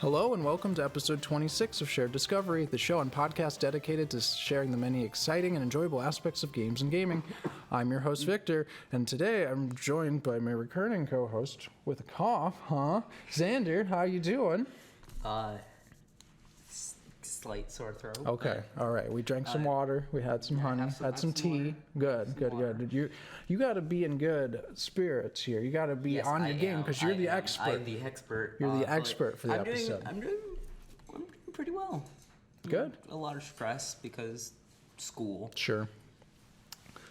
Hello and welcome to episode 26 of Shared Discovery, the show and podcast dedicated to sharing the many exciting and enjoyable aspects of games and gaming. I'm your host, Victor, and today I'm joined by my recurring co-host with a cough, Xander, how you doing? Slight sore throat. Okay, all right. We drank some water, we had some honey, had some tea. Good. You got to be in good spirits here. You got to be on your game because you're the expert. I'm the expert. You're the expert for the episode. I'm doing pretty well. Good. A lot of stress because school. Sure.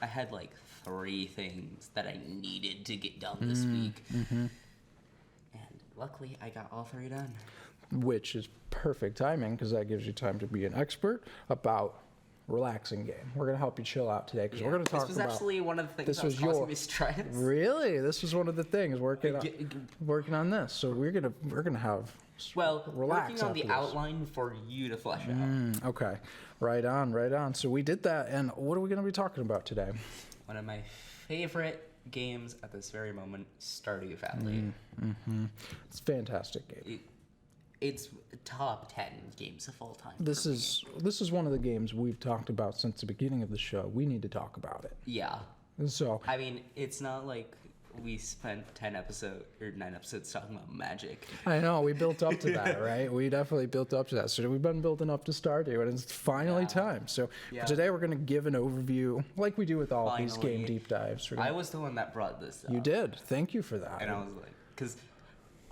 I had like 3 things that I needed to get done this week. Mm-hmm. And luckily, I got all 3 done. Which is perfect timing because that gives you time to be an expert about relaxing game. We're going to help you chill out today because we're going to talk about... This was actually one of the things that was causing me stress. Really? This was one of the things, working on this. So we're gonna have relax working on the outline for you to flesh out. Okay. Right on. So we did that, and what are we going to be talking about today? One of my favorite games at this very moment, Stardew Valley. It's a fantastic game. It's top 10 games of all time. This is one of the games we've talked about since the beginning of the show. We need to talk about it. Yeah. So I mean, it's not like we spent 9 episodes talking about magic. I know, we built up to that, right? We definitely built up to that. So we've been building up to Stardew, and it's finally time. So today we're going to give an overview, like we do with all these game deep dives. I was the one that brought this up. You did. Thank you for that. And I was like, because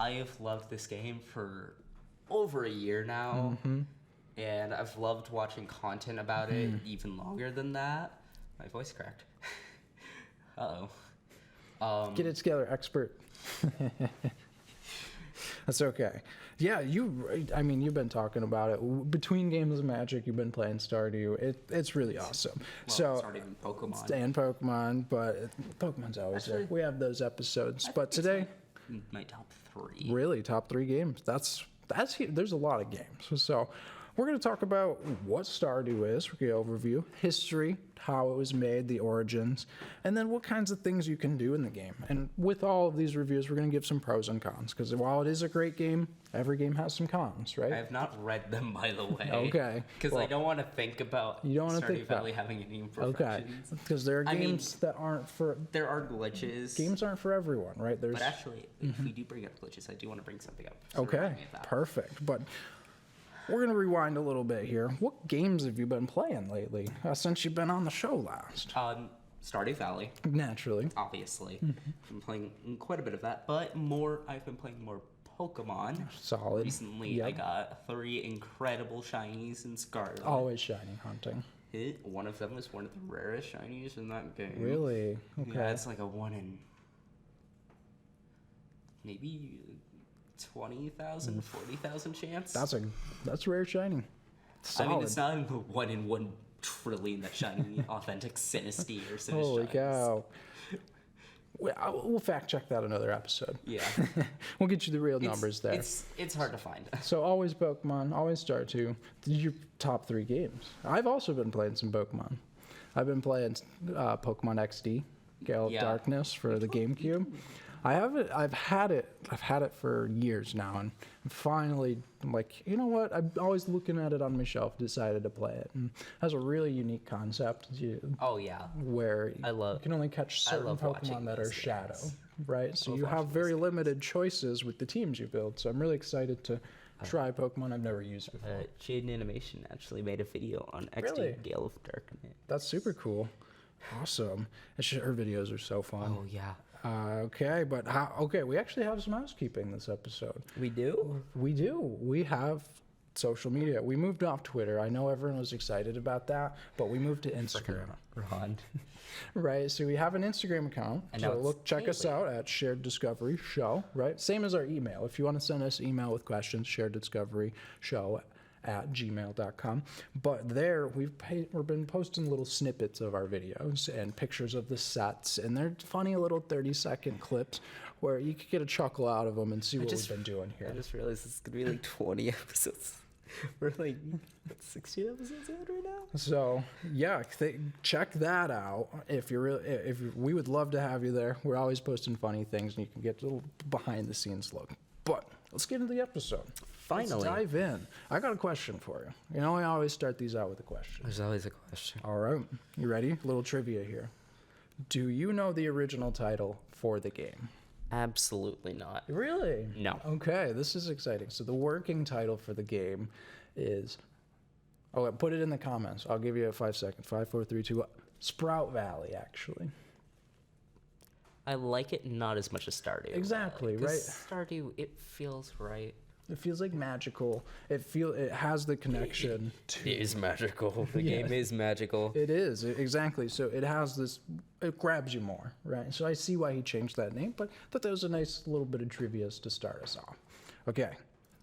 I have loved this game for over a year now, and I've loved watching content about it even longer than that. My voice cracked. Get it together, expert. That's okay. Yeah, you've been talking about it. Between games of Magic, you've been playing Stardew. It's really awesome. Stardew and Pokemon. And Pokemon, but Pokemon's always there. We have those episodes. But today... my top 3. Really? Top 3 games? There's a lot of games. So we're going to talk about what Stardew is, we're going to overview, history, how it was made, the origins, and then what kinds of things you can do in the game. And with all of these reviews, we're going to give some pros and cons, because while it is a great game, every game has some cons, right? I have not read them, by the way. Okay. Because I don't want to think about Stardew Valley having any imperfections. Okay. Because there are games that aren't for... There are glitches. Games aren't for everyone, right? But actually, if we do bring up glitches, I do want to bring something up. So okay. Perfect. But... we're going to rewind a little bit here. What games have you been playing lately since you've been on the show last? Stardew Valley. Naturally. Obviously. I've been playing quite a bit of that, but I've been playing more Pokemon. Solid. Recently, I got 3 incredible shinies in Scarlet. Always shiny hunting. One of them was one of the rarest shinies in that game. Really? Okay. Yeah, it's like a 1 in... maybe... 20,000, 40,000 chance. That's rare shiny. Solid. I mean, it's not in the 1 in 1 trillion that shiny authentic Sinistea or Sinistea. Holy cow. We'll fact check that another episode. Yeah. We'll get you the real numbers there. It's hard to find. So always Pokemon, always Stardew. Your top 3 games. I've also been playing some Pokemon. I've been playing Pokemon XD, Gale of Darkness for the GameCube. I've had it for years now, and finally, I'm like, you know what? I'm always looking at it on my shelf. Decided to play it, and it has a really unique concept. Where you can only catch certain Pokemon that are Shadow, right? So you have very limited choices with the teams you build. So I'm really excited to try Pokemon I've never used before. Chain Animation actually made a video on XD Gale of Darkness. That's super cool. Awesome. Her videos are so fun. Oh yeah. Okay, but we actually have some housekeeping this episode. We do? We do. We have social media. We moved off Twitter. I know everyone was excited about that, but we moved to Instagram. Right, so we have an Instagram account. So check us out at Shared Discovery Show, right? Same as our email. If you want to send us email with questions, shareddiscoveryshow@gmail.com. But there, we've been posting little snippets of our videos and pictures of the sets, and they're funny little 30-second clips where you could get a chuckle out of them and see what we've been doing here. I just realized it's going to be like 20 episodes. We're like 16 episodes out right now. So yeah, check that out. We would love to have you there. We're always posting funny things, and you can get a little behind the scenes look. But let's get into the episode. Finally. Let's dive in. I got a question for you. You know, I always start these out with a question. There's always a question. All right. You ready? A little trivia here. Do you know the original title for the game? Absolutely not. Really? No. Okay, this is exciting. So the working title for the game is... Oh, put it in the comments. I'll give you a 5 second. 5, 4, 3, 2, 1. Sprout Valley, actually. I like it not as much as Stardew. Exactly, Valley, 'cause right. Stardew, it feels right. It feels like magical. It has the connection to... It is magical. The Yeah. game is magical. It is, exactly. So it has this, it grabs you more, right? So I see why he changed that name, but I thought that was a nice little bit of trivia to start us off. Okay,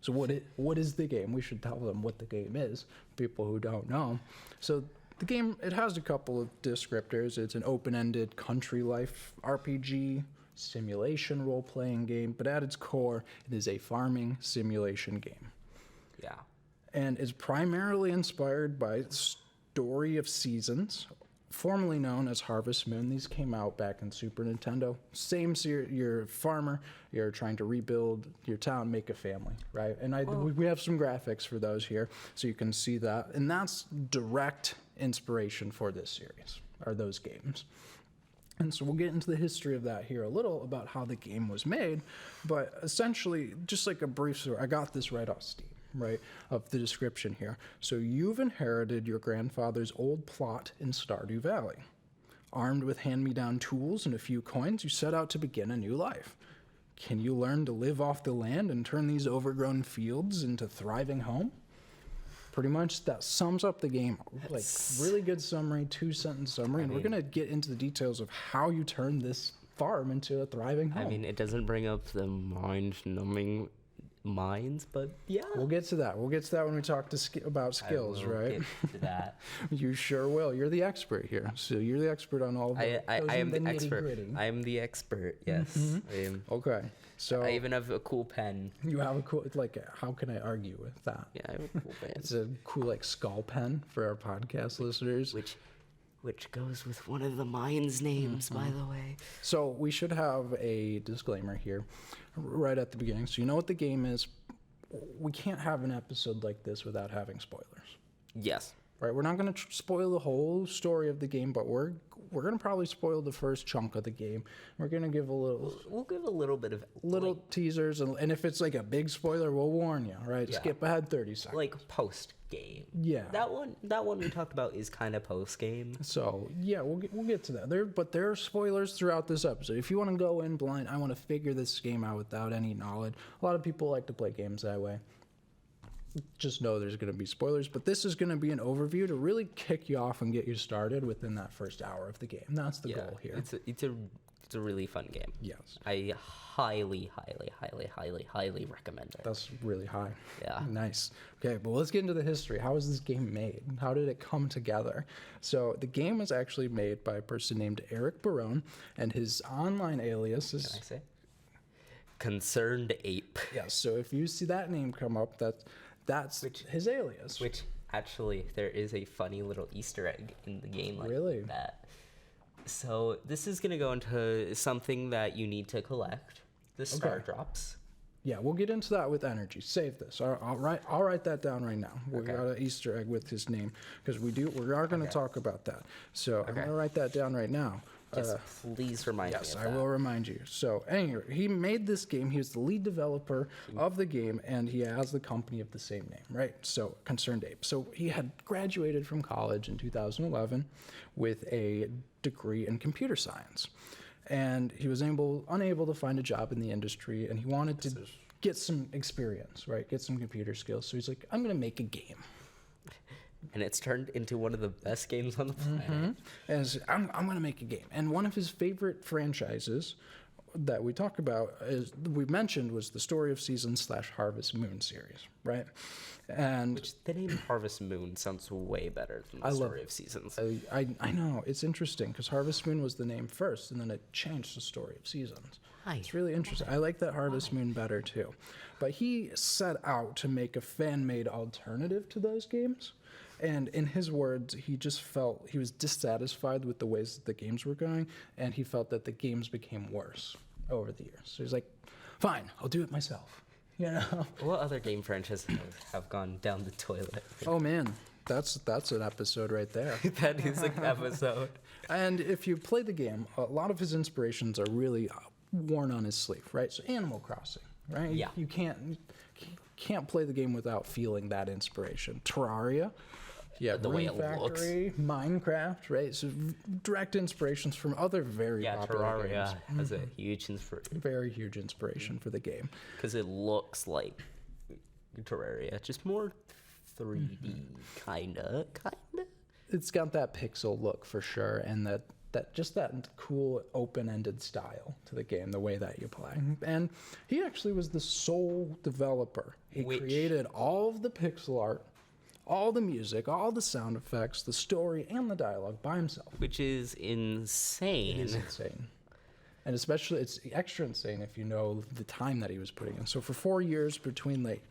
so what is the game? We should tell them what the game is, people who don't know. So the game, it has a couple of descriptors. It's an open-ended country life RPG, simulation role-playing game, but at its core, it is a farming simulation game. Yeah. And is primarily inspired by Story of Seasons, formerly known as Harvest Moon. These came out back in Super Nintendo. Same series, you're a farmer, you're trying to rebuild your town, make a family, right? And we have some graphics for those here, so you can see that. And that's direct inspiration for this series, or those games. And so we'll get into the history of that here a little, about how the game was made. But essentially, just like a brief story, I got this right off Steam, right, of the description here. So you've inherited your grandfather's old plot in Stardew Valley. Armed with hand-me-down tools and a few coins, you set out to begin a new life. Can you learn to live off the land and turn these overgrown fields into thriving home? Pretty much that sums up the game. Like, really good summary, 2-sentence summary. And we're going to get into the details of how you turn this farm into a thriving home. I mean, it doesn't bring up the mind-numbing mines, but yeah. We'll get to that. We'll get to that when we talk about skills, I will right? Get to that. You sure will. You're the expert here. So you're the expert on all the I am the nitty expert. gritty. I am the expert, yes. I am. Okay. So I even have a cool pen. you have a cool, like, how can I argue with that? Yeah, I have a cool pen. It's a cool, like, skull pen for our podcast listeners. Which goes with one of the mines' names, by the way. So we should have a disclaimer here right at the beginning. So you know what the game is. We can't have an episode like this without having spoilers. Yes. Right? We're not going to spoil the whole story of the game, but we're going to probably spoil the first chunk of the game. We're going to give a little We'll give a little bit of teasers, and if it's like a big spoiler, we'll warn you, right? Yeah. Skip ahead 30 seconds. like post game. Yeah. That one we talked about is kind of post game. So yeah, we'll get to that. But there are spoilers throughout this episode. If you want to go in blind, I want to figure this game out without any knowledge. A lot of people like to play games that way. Just know there's going to be spoilers, but this is going to be an overview to really kick you off and get you started within that first hour of the game. That's the goal here. It's a really fun game. Yes. I highly recommend it. That's really high. Yeah. Nice. Okay, but let's get into the history. How was this game made? How did it come together? So the game was actually made by a person named Eric Barone, and his online alias is... Can I say? Concerned Ape. Yes, so if you see that name come up, that's his alias. Which, actually, there is a funny little Easter egg in the game like Really? that. So this is going to go into something that you need to collect. The star drops. Yeah, we'll get into that with energy. Save this. I'll write that down right now. We got an Easter egg with his name because we are going to talk about that. So I'm going to write that down right now. Just please remind me of Yes, that. I will remind you. So anyway, he made this game. He was the lead developer of the game, and he has the company of the same name, right? So Concerned Ape. So he had graduated from college in 2011 with a degree in computer science. And he was unable to find a job in the industry, and he wanted to get some experience, right? Get some computer skills. So he's like, I'm going to make a game. And it's turned into one of the best games on the planet. And I'm going to make a game. And one of his favorite franchises that we talk about, we mentioned, was the Story of Seasons / Harvest Moon series, right? And Which the name Harvest Moon sounds way better than the Story of Seasons. I know, it's interesting because Harvest Moon was the name first, and then it changed to Story of Seasons. It's really interesting. I like that Harvest Moon better too. But he set out to make a fan-made alternative to those games. And in his words, he just felt he was dissatisfied with the ways that the games were going, and he felt that the games became worse over the years. So he's like, fine, I'll do it myself. You know? What other game franchises have gone down the toilet? Oh man, that's an episode right there. That is an episode. And if you play the game, a lot of his inspirations are really worn on his sleeve, right? So Animal Crossing, right? Yeah. You can't play the game without feeling that inspiration. Terraria, yeah, The way Rune it looks. Factory, Minecraft, right? So direct inspirations from other very Yeah, popular Terraria games. has a huge inspiration Very huge inspiration for the game. because it looks like Terraria, just more 3D, kinda. It's got that pixel look for sure, and that cool open-ended style to the game, the way that you play. And he actually was the sole developer. He created all of the pixel art, all the music, all the sound effects, the story, and the dialogue by himself. Which is insane. It is insane. And especially, it's extra insane if you know the time that he was putting in. So for 4 years, between like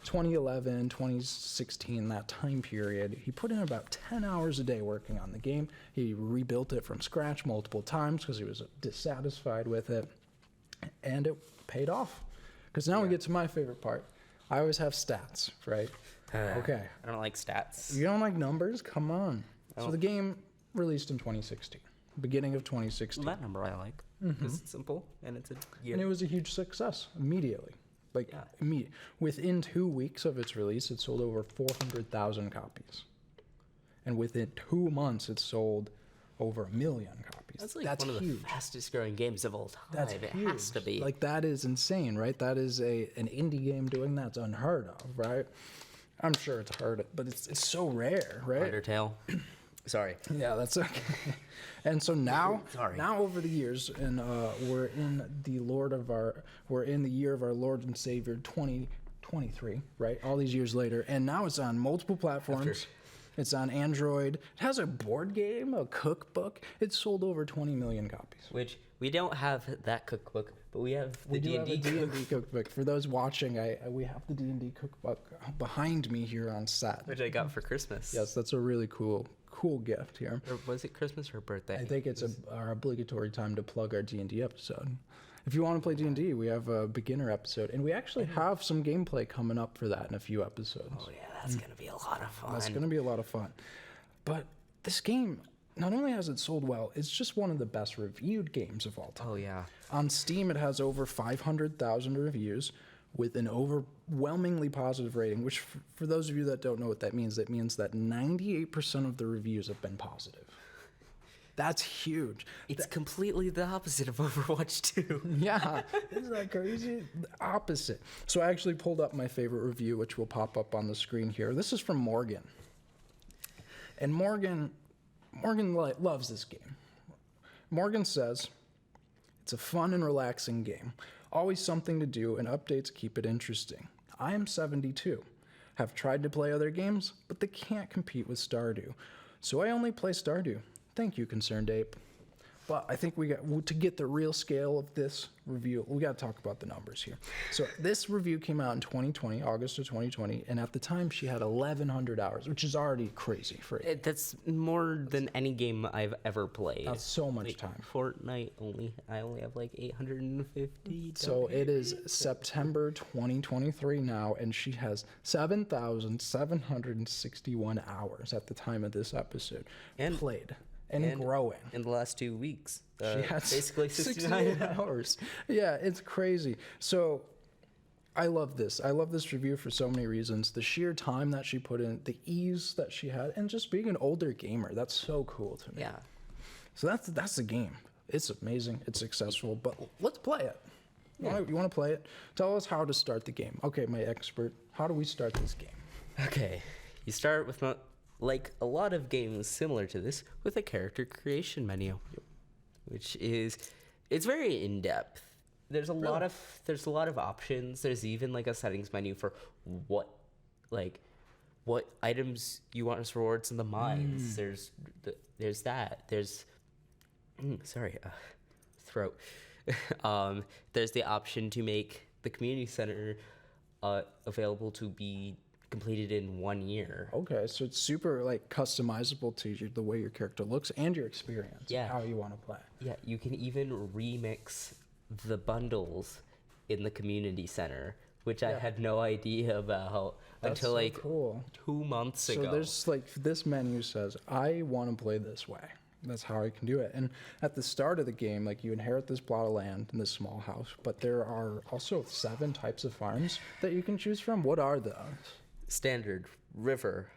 2011, 2016, that time period, he put in about 10 hours a day working on the game. He rebuilt it from scratch multiple times because he was dissatisfied with it. And it paid off. Because now we get to my favorite part. I always have stats, right? Okay. I don't like stats. You don't like numbers? Come on. So the game released in 2016, beginning of 2016. That number I like. Because it's simple and it's a year. And it was a huge success immediately. Like, within 2 weeks of its release, it sold over 400,000 copies. And within 2 months, it sold over 1 million copies. That's like one of the fastest growing games of all time. That's it huge. has to be. Like, that is insane, right? That is an indie game doing that's unheard of, right? I'm sure it's heard it, but it's so rare, right? Undertale. Sorry. Yeah, that's okay. And so now, Sorry. now over the years, and we're in the year of our Lord and Savior 2023, right? All these years later, and now it's on multiple platforms. It's on Android. It has a board game, a cookbook. It's sold over 20 million copies. Which we don't have that cookbook, but we have the We do D&D have a D&D cookbook. For those watching, we have the D&D cookbook behind me here on set. which I got for Christmas. Yes, that's a really cool gift here. Or was it Christmas or birthday? I think it's our obligatory time to plug our D&D episode. If you want to play D&D, we have a beginner episode, and we actually have some gameplay coming up for that in a few episodes. Oh yeah, that's gonna be a lot of fun. That's going to be a lot of fun. But this game, not only has it sold well, it's just one of the best reviewed games of all time. Oh yeah. On Steam, it has over 500,000 reviews with an overwhelmingly positive rating, which for those of you that don't know what that means that 98% of the reviews have been positive. That's huge. It's completely the opposite of Overwatch 2. Yeah, isn't that crazy? The opposite. So I actually pulled up my favorite review, which will pop up on the screen here. This is from Morgan. And Morgan loves this game. Morgan says, it's a fun and relaxing game. Always something to do, and updates keep it interesting. I am 72. Have tried to play other games, but they can't compete with Stardew. So I only play Stardew. Thank you, Concerned Ape. But I think to get the real scale of this review, we got to talk about the numbers here. So this review came out in 2020, August of 2020, and at the time she had 1,100 hours, which is already crazy for it. That's more than any game I've ever played. That's so much time. Fortnite I only have like 850. So it is September 2023 now, and she has 7,761 hours at the time of this episode played. And growing. In the last 2 weeks. She had basically 69 hours. Yeah, it's crazy. So I love this. I love this review for so many reasons. The sheer time that she put in, the ease that she had, and just being an older gamer. That's so cool to me. Yeah. So that's the game. It's amazing. It's successful. But let's play it. You want to play it? Tell us how to start the game. Okay, my expert. How do we start this game? Okay. You start with like a lot of games similar to this, with a character creation menu, which it's very in depth. There's a lot of options. There's even like a settings menu for what items you want as rewards in the mines. There's that. There's throat. There's the option to make the community center available to be completed in 1 year. Okay, so it's super like customizable to the way your character looks and your experience. Yeah. How you want to play. Yeah, you can even remix the bundles in the community center which I had no idea about That's until so like cool. 2 months So ago. there's like this menu says, I want to play this way. That's how I can do it. And at the start of the game, like you inherit this plot of land in this small house, but there are also 7 types of farms that you can choose from. What are those? Standard, river,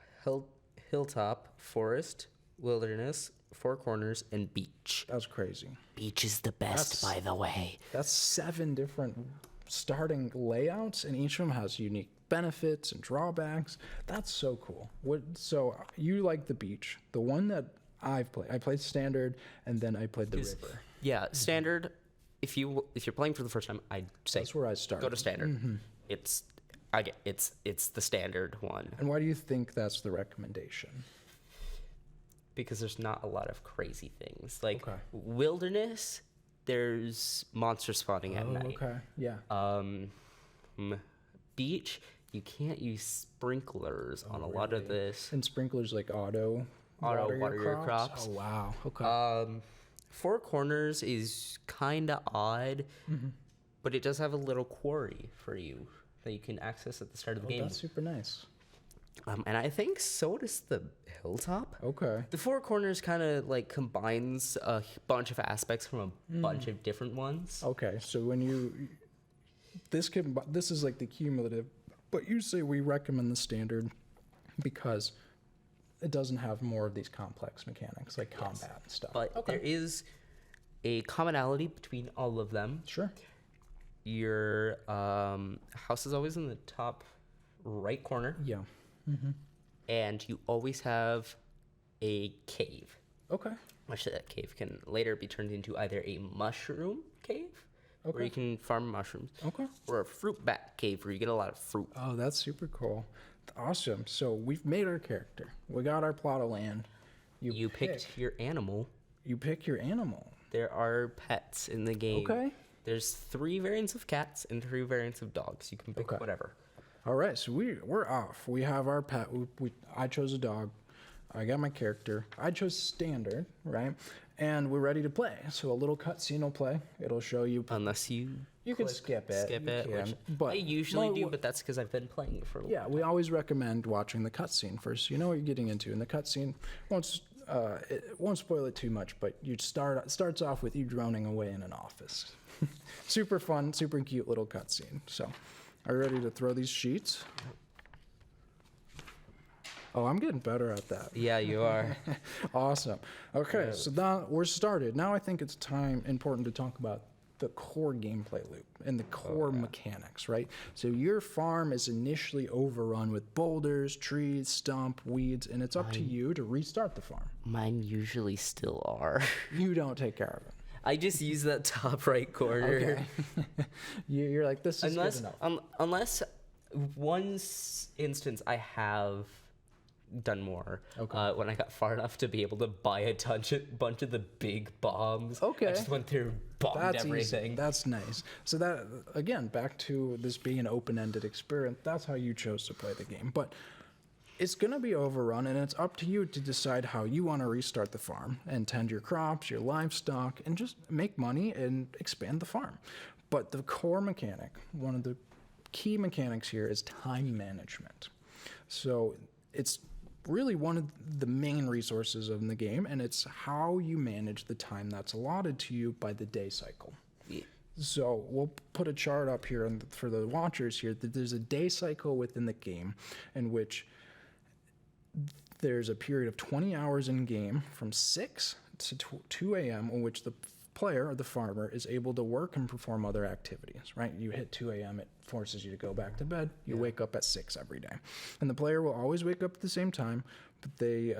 hilltop, forest, wilderness, four corners, and beach. That's crazy. Beach is the best, by the way. That's 7 different starting layouts, and each of them has unique benefits and drawbacks. That's so cool. So you like the beach. The one that I played standard, and then I played the river. Yeah, standard. If you're playing for the first time, I'd say That's where I started. go to standard. It's the standard one And why do you think that's the recommendation? because there's not a lot of crazy things like Okay. wilderness. There's monster spawning at night. Okay. Yeah. Beach, you can't use sprinklers on a lot of this. And sprinklers like auto water your crops. Oh wow. Okay. Four corners is kind of odd, but it does have a little quarry for you that you can access at the start of the game. That's super nice. And I think so does the hilltop. Okay. The four corners kind of like combines a bunch of aspects from a bunch of different ones. Okay. So when this is like the cumulative, but you say we recommend the standard because it doesn't have more of these complex mechanics like combat and stuff. But there is a commonality between all of them. Sure. Your house is always in the top right corner, Yeah. and you always have a cave, Okay. which that cave can later be turned into either a mushroom cave, where Okay. you can farm mushrooms, Okay. or a fruit bat cave, where you get a lot of fruit. Oh, that's super cool. Awesome. So we've made our character. We got our plot of land. You picked your animal. You pick your animal. There are pets in the game. Okay. There's 3 variants of cats and 3 variants of dogs. You can pick Okay. whatever. All right, so we're off. We have our pet. I chose a dog. I got my character. I chose standard, right? And we're ready to play. So a little cutscene will play. It'll show you. Unless you You can skip it. skip You it, can, which but I usually well, do, but that's because I've been playing it for a little. Yeah, we always recommend watching the cutscene first. So you know what you're getting into. And the cutscene it won't spoil it too much, but it starts off with you droning away in an office. Super fun, super cute little cutscene. So, are you ready to throw these sheets? Oh, I'm getting better at that. Yeah, you are. Awesome. Okay, so now we're started. Now I think it's important to talk about the core gameplay loop and the core mechanics, right? So your farm is initially overrun with boulders, trees, stump, weeds, and it's up to you to restart the farm. Mine usually still are. You don't take care of it. I just use that top right corner. Okay. You're like, this is good enough. Unless one instance I have done more when I got far enough to be able to buy a bunch of the big bombs. Okay. I just went through, bombed That's everything. easy. That's nice. So that, again, back to this being an open-ended experience, that's how you chose to play the game. But it's going to be overrun, and it's up to you to decide how you want to restart the farm and tend your crops, your livestock, and just make money and expand the farm. But the core mechanic, one of the key mechanics here, is time management. So it's really one of the main resources of the game, and it's how you manage the time that's allotted to you by the day cycle. Yeah. So we'll put a chart up here for the watchers here that there's a day cycle within the game in which there's a period of 20 hours in game from 6 to 2 a.m. in which the player or the farmer is able to work and perform other activities, right? You hit 2 a.m., it forces you to go back to bed. You wake up at 6 every day. And the player will always wake up at the same time, but they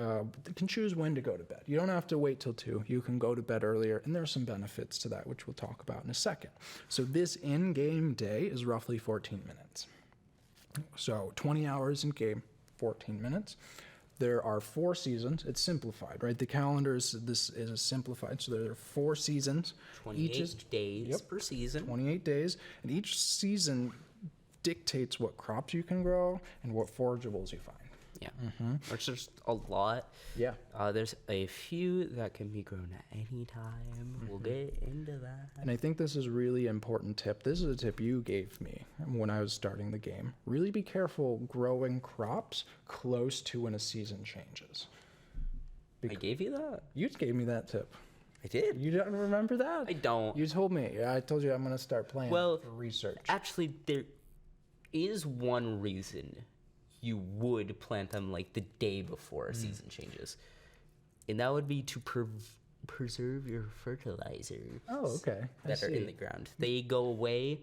can choose when to go to bed. You don't have to wait till 2. You can go to bed earlier, and there are some benefits to that, which we'll talk about in a second. So this in-game day is roughly 14 minutes. So 20 hours in game, 14 minutes. There are 4 seasons. It's simplified, right? The calendar is simplified. So there are 4 seasons. 28 days per season. 28 days. And each season dictates what crops you can grow and what forageables you find. Yeah, which there's a lot. Yeah. There's a few that can be grown at any time. We'll get into that. And I think this is a really important tip. This is a tip you gave me when I was starting the game. Really be careful growing crops close to when a season changes. I gave you that? You gave me that tip. I did. You don't remember that? I don't. You told me. I told you I'm going to start playing for research. Actually, there is one reason you would plant them like the day before a season changes, and that would be to preserve your fertilizers. Oh, okay. That are in the ground. They go away.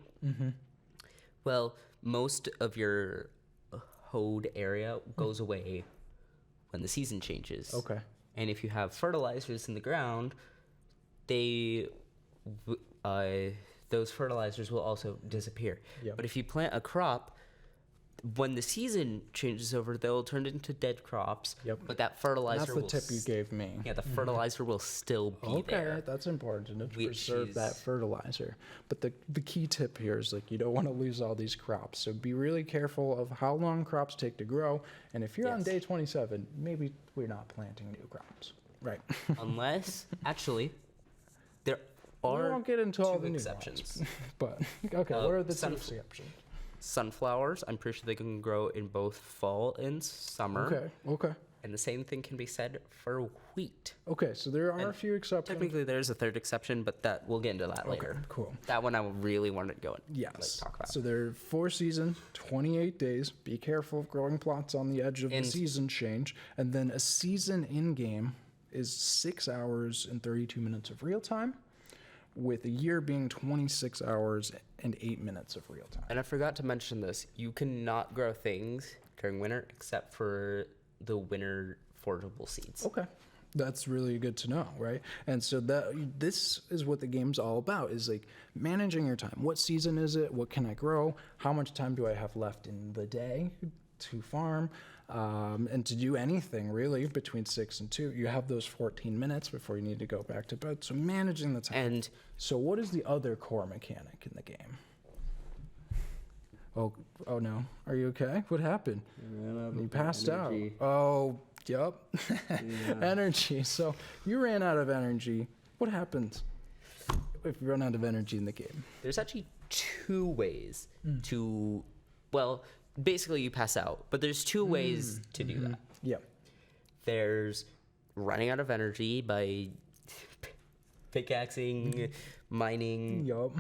Well, most of your hoed area goes away when the season changes. Okay. And if you have fertilizers in the ground, those fertilizers will also disappear. Yep. But if you plant a crop, when the season changes over, they'll turn into dead crops. Yep. But that fertilizer That's the tip you gave me. Yeah, the fertilizer will still be there. Okay, that's important to Which preserve that is- fertilizer. But the key tip here is like you don't want to lose all these crops. So be really careful of how long crops take to grow. And if you're on Yes. day 27, maybe we're not planting new crops. Right. Unless, actually, there We are won't get into all two the new exceptions. ones. But okay, what are the two exceptions? Sunflowers, I'm pretty sure they can grow in both fall and summer. Okay. And the same thing can be said for wheat. Okay, so there are a few exceptions. Technically, there's a third exception, but we'll get into that later. Okay, cool. That one I really wanted to go and Yes. talk about. So there are 4 seasons, 28 days. Be careful of growing plots on the edge of the season change. And then a season in-game is 6 hours and 32 minutes of real time, with a year being 26 hours and 8 minutes of real time. And I forgot to mention this. You cannot grow things during winter except for the winter forgeable seeds. Okay. That's really good to know, right? And so this is what the game's all about, is like managing your time. What season is it? What can I grow? How much time do I have left in the day to farm? And to do anything really between 6 and 2. You have those 14 minutes before you need to go back to bed. So managing the time. And so what is the other core mechanic in the game? Oh no. Are you okay? What happened? You passed out. Oh, yep. Energy. So you ran out of energy. What happens if you run out of energy in the game? there's actually 2 ways to, well, basically you pass out, but there's 2 ways to do that. Yep. There's running out of energy by pickaxing, mining, Yup.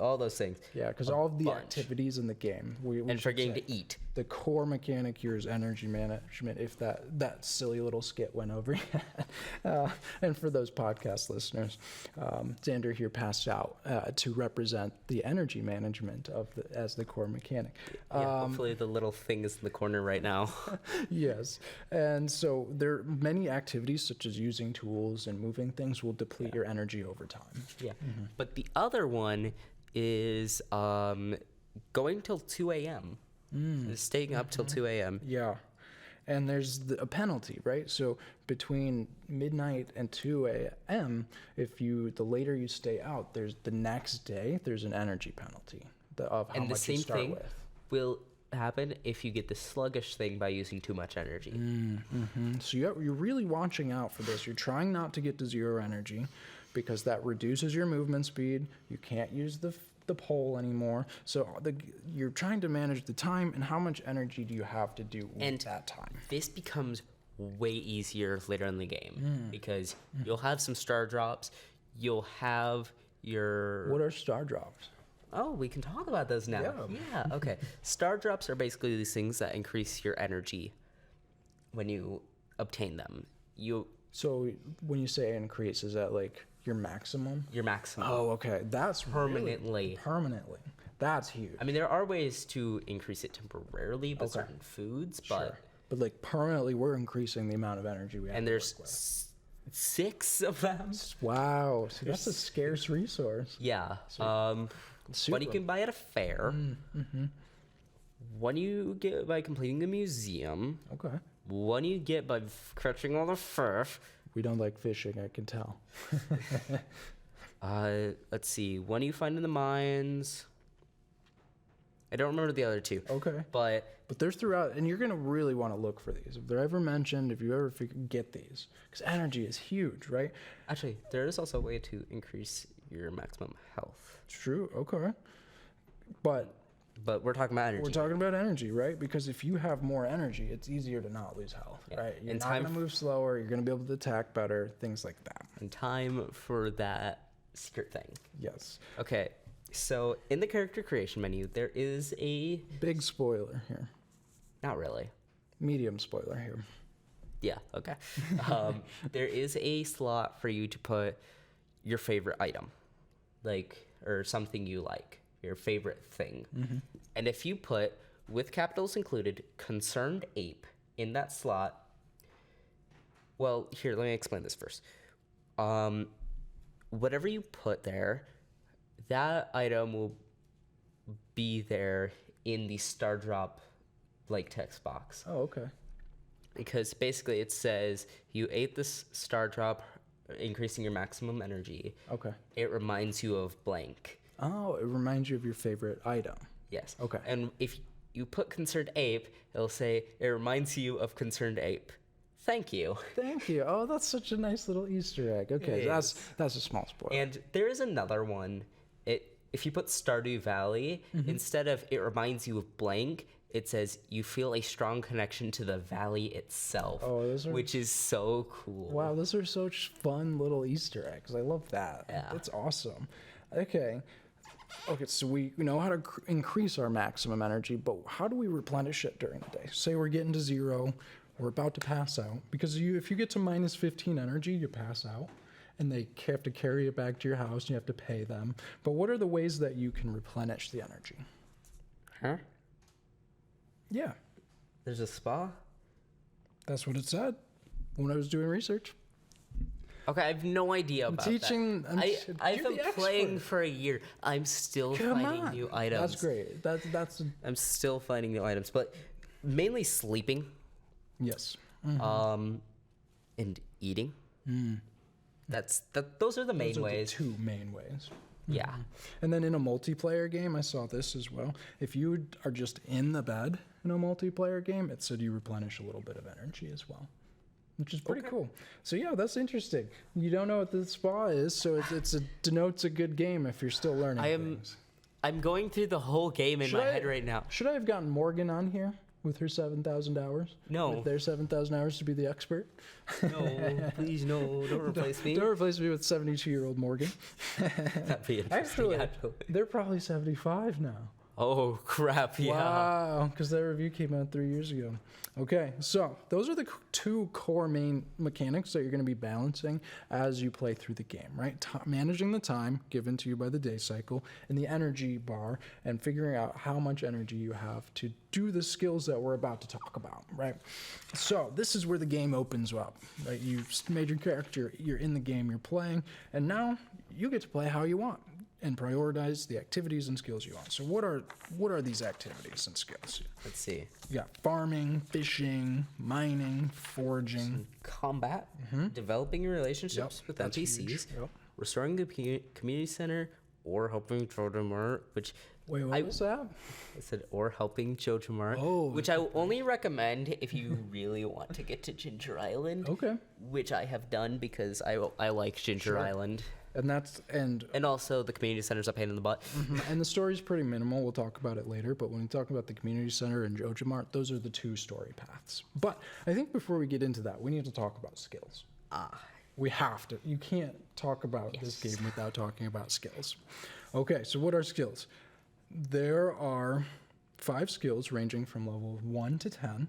all those things. Yeah, because all of the bunch. activities in the game, we And should forgetting say, to eat. the core mechanic here is energy management. If that silly little skit went over your head. And for those podcast listeners, Xander here passed out to represent the energy management as the core mechanic. Yeah, hopefully the little thing is in the corner right now. Yes, and so there are many activities such as using tools and moving things will deplete your energy over time. Yeah. But the other one is going till 2 a.m. Staying up till 2 a.m. Yeah. And there's a penalty, right? So between midnight and 2 a.m., the later you stay out, there's the next day, there's an energy penalty of how And the much you same start thing with. will happen if you get the sluggish thing by using too much energy. So you're really watching out for this. You're trying not to get to 0 energy because that reduces your movement speed. You can't use the pole anymore. So you're trying to manage the time and how much energy do you have to do with that time. This becomes way easier later in the game because you'll have some star drops. You'll have your... What are star drops? Oh, we can talk about those now. Yeah, okay. Star drops are basically these things that increase your energy when you obtain them. So when you say increase, is that like your maximum? Your maximum. Oh, okay. That's Permanently. Permanently. That's huge. I mean, there are ways to increase it temporarily with certain foods, but... But like permanently, we're increasing the amount of energy we have. And to there's work with. 6 of them. Wow. See, that's a scarce resource. Yeah. One you can buy at a fair. One you get by completing the museum. Okay. One you get by catching all the fish. We don't like fishing, I can tell. Let's see. One you find in the mines. I don't remember the other two. Okay. But there's throughout, and you're going to really want to look for these. If they're ever mentioned, if you ever get these. Because energy is huge, right? actually, there is also a way to increase your maximum health. It's true, okay. But we're talking about energy. we're talking about energy, right? Because if you have more energy, it's easier to not lose health, right? You're And not going to move slower. You're going to be able to attack better, things like that. And time for that secret thing. Yes. Okay, so in the character creation menu, there is a... Big spoiler here. Not really. Medium spoiler here. Yeah, okay. There is a slot for you to put your favorite item, or something you like, your favorite thing. And if you put, with capitals included, concerned ape in that slot, well, here, let me explain this first. Whatever you put there, that item will be there in the star drop text box. Oh, okay. Because basically it says you ate this star drop, increasing your maximum energy. Okay. It reminds you of blank. Oh, it reminds you of your favorite item. Yes. Okay. And if you put concerned ape, it'll say it reminds you of concerned ape. Thank you. Thank you. Oh, that's such a nice little Easter egg. Okay, It that's a small spoiler. And there is another one. If you put Stardew Valley, instead of it reminds you of blank, it says you feel a strong connection to the valley itself. Oh, those are... Which is so cool. Wow, those are such fun little Easter eggs. I love that. Yeah. That's awesome. Okay, so we know how to increase our maximum energy, but how do we replenish it during the day? Say we're getting to 0, we're about to pass out. Because if you get to minus 15 energy, you pass out. And they have to carry it back to your house, and you have to pay them. But what are the ways that you can replenish the energy? Huh? Yeah, There's a spa? that's what it said when I was doing research. Okay, I have no idea about teaching- that. I've you're been the playing expert. for a year. I'm still Come finding on. new items. That's great. That's I'm still finding new items, but mainly sleeping, yes. and eating. Those are the main Those are ways. the 2 main ways. Yeah. And then in a multiplayer game, I saw this as well. If you are just in the bed in a multiplayer game, it said you replenish a little bit of energy as well, which is pretty cool. So yeah, that's interesting. You don't know what the spa is, so it denotes a good game if you're still learning things. I'm going through the whole game in my head right now. Should I have gotten Morgan on here with her 7,000 hours? No. With their 7,000 hours to be the expert? No, please, no, don't replace me. Don't replace me with 72-year-old Morgan. That'd be interesting, actually. They're probably 75 now. Oh, crap, yeah. Wow, because that review came out 3 years ago. Okay, so those are the 2 core main mechanics that you're going to be balancing as you play through the game, right? Managing the time given to you by the day cycle and the energy bar, and figuring out how much energy you have to do the skills that we're about to talk about, right? So this is where the game opens up, right? You've made your character, you're in the game, you're playing, and now you get to play how you want and prioritize the activities and skills you want. So what are these activities and skills? Let's see. You got farming, fishing, mining, foraging. Combat, developing your relationships with that's NPCs, huge. Yep. restoring the community center, or helping Jojamart, which Wait, what was that? I said, or helping Jojamart, Oh, which I will only recommend if you really want to get to Ginger Island. Okay. Which I have done because I like Ginger Island. And Also, the community center's a pain in the butt. and the story's pretty minimal. We'll talk about it later. But when we talk about the community center and Jojamart, those are the 2 story paths. But I think before we get into that, we need to talk about skills. We have to. You can't talk about this game without talking about skills. Okay, so what are skills? There are 5 skills ranging from level 1 to 10,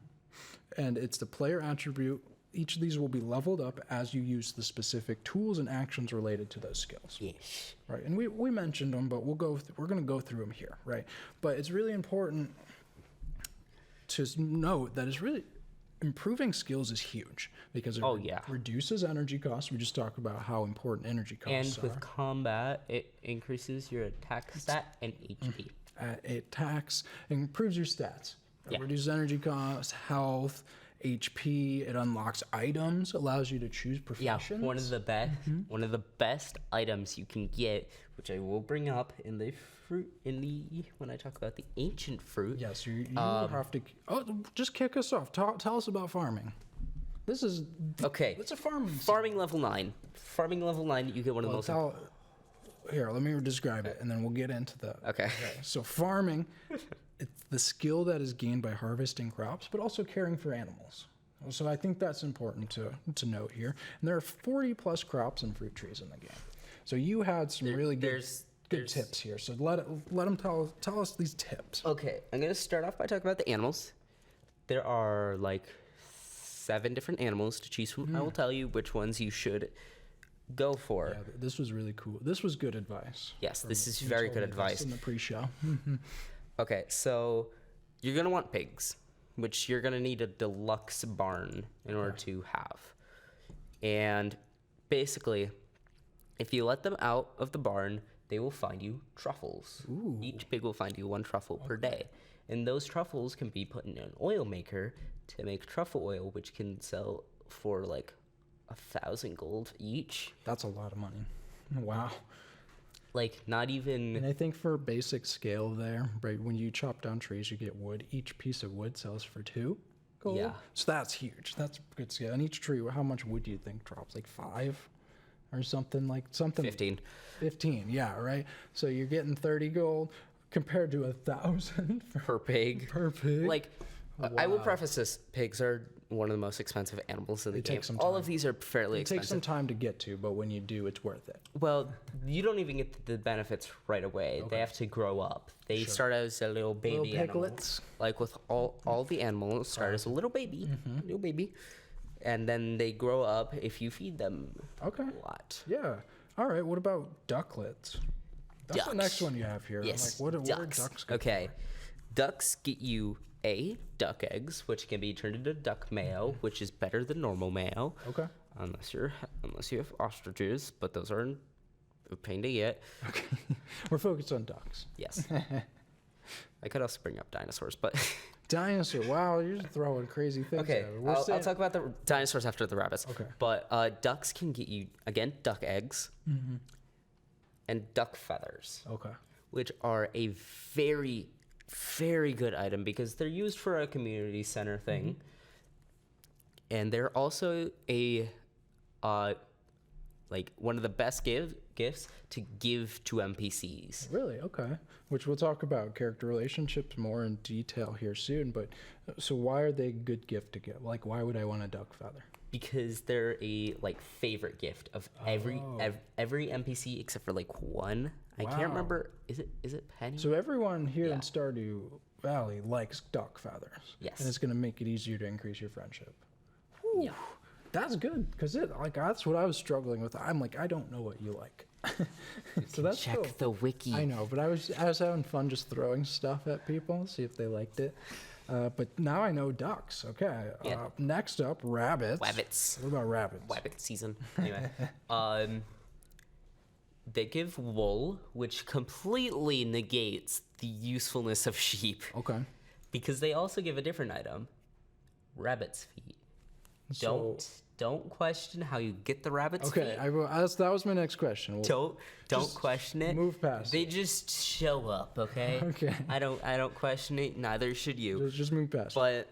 and it's the player attribute. Each of these will be leveled up as you use the specific tools and actions related to those skills. Yes. Right, and we mentioned them, but we're going to go through them here, right? But it's really important to note that it's really improving skills is huge because it reduces energy costs. We just talked about how important energy costs And with combat, it increases your attack stat and HP. It attacks, improves your stats. It reduces energy costs, health, HP. It unlocks items, allows you to choose Yeah, professions. one of the best items you can get, which I will bring up in the when I talk about the ancient fruit. Yes, you have to. Oh, just kick us off. Tell us about farming. This is Okay. It's a farming. Farming level 9. Farming level 9, you get one of the most. Here, let me describe it, and then we'll get into the. Okay. So farming, it's the skill that is gained by harvesting crops, but also caring for animals. So I think that's important to note here. And there are 40 plus crops and fruit trees in the game. So you had some really good tips here. So let them tell us these tips. Okay, I'm gonna start off by talking about the animals. There are like 7 different animals to choose from. I will tell you which ones you should go for. Yeah, this was really cool. This was good advice. Yes, this is very good advice. In the pre-show. Okay, so you're gonna want pigs, which you're gonna need a deluxe barn in order to have. And basically, if you let them out of the barn, they will find you truffles. Ooh. Each pig will find you 1 truffle per day. And those truffles can be put in an oil maker to make truffle oil, which can sell for like 1,000 gold each. That's a lot of money. Wow. Like, not even. And I think for basic scale there, right, when you chop down trees, you get wood. Each piece of wood sells for 2 gold. Yeah. So that's huge. That's a good scale. And each tree, how much wood do you think drops? Like 5 or something? 15. 15, yeah, right? So you're getting 30 gold compared to 1,000 Per pig. per pig. Like, I will Wow. preface this: pigs are one of the most expensive animals in the They take game. some All time. of these are fairly It takes some expensive. time to get to, but when you do, it's worth it. Well, you don't even get the benefits right away. They have to grow up. They start as a little baby Little animal. piglets. Like with all the animals, start as a little baby, and then they grow up if you feed them Okay. a lot. Yeah. All right. What about ducklets? That's the Ducks. next one you have here. Yes, Like, what are ducks. ducks good Okay, ducks get you duck eggs, which can be turned into duck mayo, which is better than normal mayo. for? Okay. Unless you have ostriches, but those are a pain to get. Okay. We're focused on ducks. Yes. I could also bring up dinosaurs, but Dinosaur. Wow, you're just throwing crazy things. okay. At me. I'll talk about the dinosaurs after the rabbits. Okay. But ducks can get you again duck eggs and duck feathers, Okay. which are a very, very good item because they're used for a community center thing, and they're also a like one of the best gifts to give to NPCs. Really? Okay. Which we'll talk about character relationships more in detail here soon. But so why are they a good gift to give? Like, why would I want a duck feather? Because they're a like favorite gift of every NPC except for like one. I Wow. can't remember. Is it Penny? So everyone here in Yeah. Stardew Valley likes duck feathers. Yes. And it's going to make it easier to increase your friendship. Yeah. That's good because that's what I was struggling with. I'm like, I don't know what you like. So that's Check cool. the wiki. I know, but I was having fun just throwing stuff at people, see if they liked it. But now I know ducks. Okay. Yeah. Next up, rabbits. Rabbits. What about rabbits? Rabbit season. Anyway, they give wool, which completely negates the usefulness of sheep Okay. because they also give a different item, rabbit's feet. Don't question how you get the rabbit's Okay. feet. That was my next question. Don't just question it. move past They it. just show up, okay? Okay. I don't question it. Neither should you. Just move past. But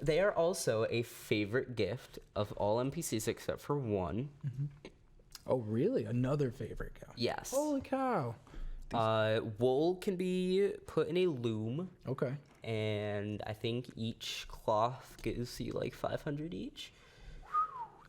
they are also a favorite gift of all NPCs except for one. Oh, really? Another favorite cow. Yes. Holy cow. Wool can be put in a loom, Okay. and I think each cloth gives you like 500 each.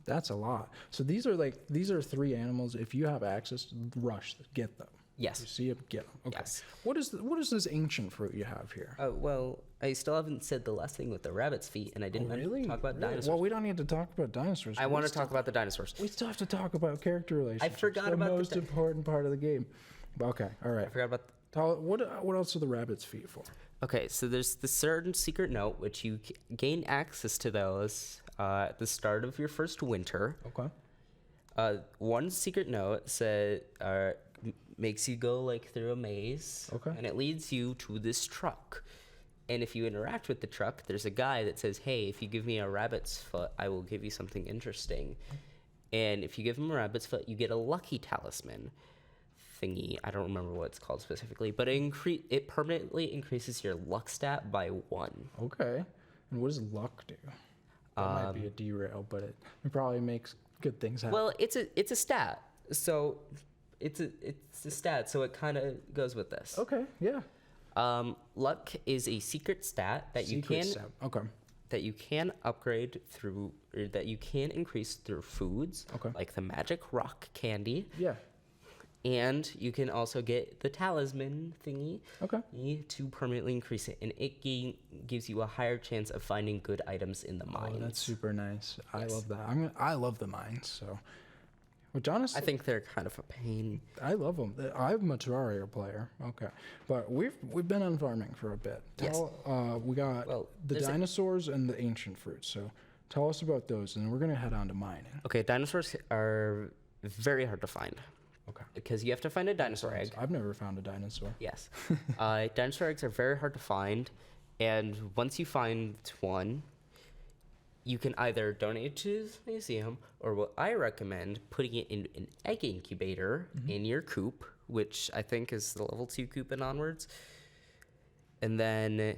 That's a lot. So these are 3 animals. If you have access, rush, get them. You Yes. see them, get them. Okay. Yes. What is this ancient fruit you have here? Well, I still haven't said the last thing with the rabbit's feet, and I didn't talk about dinosaurs. Well, we don't need to talk about dinosaurs. I want to talk about the dinosaurs. We still have to talk about character relationships. forgot the about the most important part of the game. Okay. All right. I forgot about. What else are the rabbit's feet for? Okay, so there's the certain secret note, which you gain access to those at the start of your first winter. Okay. One secret note makes you go like through a maze, Okay. and it leads you to this truck. And if you interact with the truck, there's a guy that says, hey, if you give me a rabbit's foot, I will give you something interesting. And if you give him a rabbit's foot, you get a lucky talisman thingy. I don't remember what it's called specifically, but it permanently increases your luck stat by 1. Okay. And what does luck do? That might be a derail, but it probably makes good things happen. Well, it's a stat. So it's a stat, so it kind of goes with this. Okay, yeah. Luck is a secret stat that that you can upgrade through, or that you can increase through foods, like the magic rock candy. Yeah. And you can also get the talisman thingy to permanently increase it, and it gives you a higher chance of finding good items in the mines. Oh, that's super nice. Yes. I love that. I love the mines, so. Which honestly, I think they're kind of a pain. I love them. I'm a Terraria player. Okay, but we've been on farming for a bit. We got the dinosaurs and the ancient fruits. So tell us about those, and we're gonna head on to mining. Okay, dinosaurs are very hard to find. Okay. Because you have to find a dinosaur egg. I've never found a dinosaur. Yes. Dinosaur eggs are very hard to find, and once you find one, you can either donate it to the museum, or what I recommend, putting it in an egg incubator in your coop, which I think is the level 2 coop and onwards. And then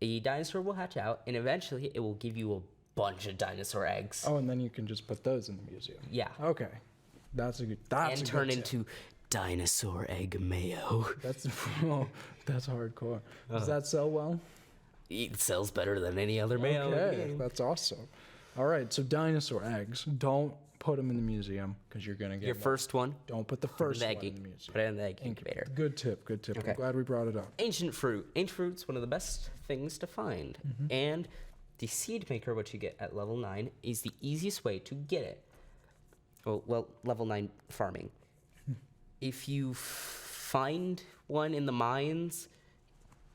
a dinosaur will hatch out, and eventually it will give you a bunch of dinosaur eggs. Oh, and then you can just put those in the museum. Yeah. Okay. That's a good and turn into dinosaur egg mayo. That's hardcore. Does that sell well? It sells better than any other mayo. Okay, that's awesome. All right, so dinosaur eggs. Don't put them in the museum because you're gonna get your first one. Don't put the first one in the museum. Put it in the egg incubator. Good tip. Good tip. Okay. I'm glad we brought it up. Ancient fruit. Ancient fruit's one of the best things to find, and the seed maker, which you get at level 9, is the easiest way to get it. Well, level 9 farming. If you find one in the mines,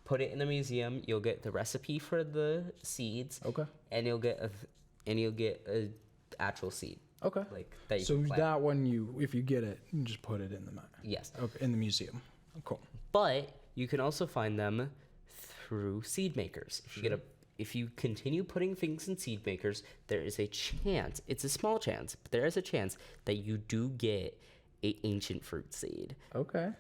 put it in the museum. You'll get the recipe for the seeds. Okay. And you'll get a actual seed. Okay. Like that. You So can plant. that one, if you get it, you just put it in the mine. Yes. Okay, in the museum. Cool. But you can also find them through seed makers. If you continue putting things in seed makers, there is a chance. It's a small chance, but there is a chance that you do get a ancient fruit seed. Okay.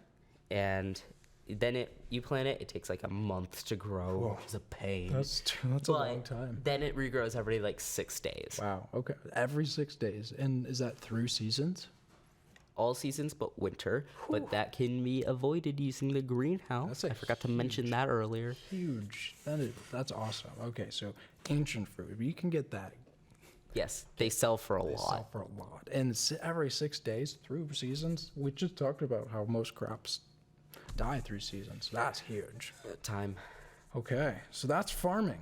And then you plant it. It takes like a month to grow, which is a pain. That's a long time. Then it regrows every like 6 days. Wow. Okay. Every 6 days, and is that through seasons? All seasons but winter, but that can be avoided using the greenhouse. I forgot to mention that earlier. Huge. That's awesome. Okay, so ancient fruit, you can get that. Yes, they sell for a They lot. sell for a lot, and every 6 days through seasons. We just talked about how most crops die through seasons. That's huge. Time. Okay, so that's farming,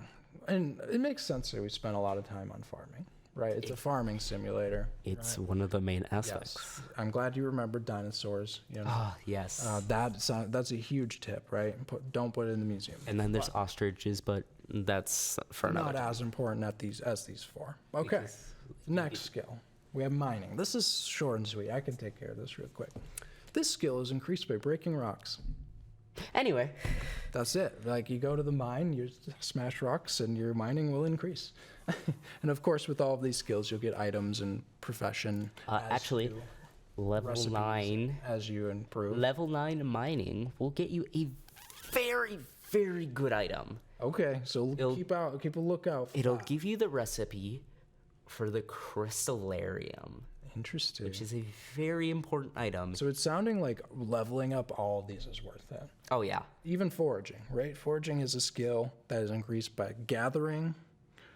and it makes sense that we spend a lot of time on farming. Right, it's a farming simulator. It's one of the main aspects. Yes. I'm glad you remembered dinosaurs. You know, Yes. that's a huge tip, right? Don't put it in the museum. And then there's ostriches, but that's for another Not time. as important as these four. Okay, next skill. We have mining. This is short and sweet. I can take care of this real quick. This skill is increased by breaking rocks. Anyway, That's it. Like, you go to the mine, you smash rocks, and your mining will increase. And of course, with all of these skills, you'll get items and profession. actually, level recipes 9 as you improve. level 9 mining will get you a very, very good item. Okay, so keep a lookout. For It'll that. give you the recipe for the crystallarium, Interesting. which is a very important item. So it's sounding like leveling up all of these is worth it. Oh yeah. Even foraging, right? Foraging is a skill that is increased by gathering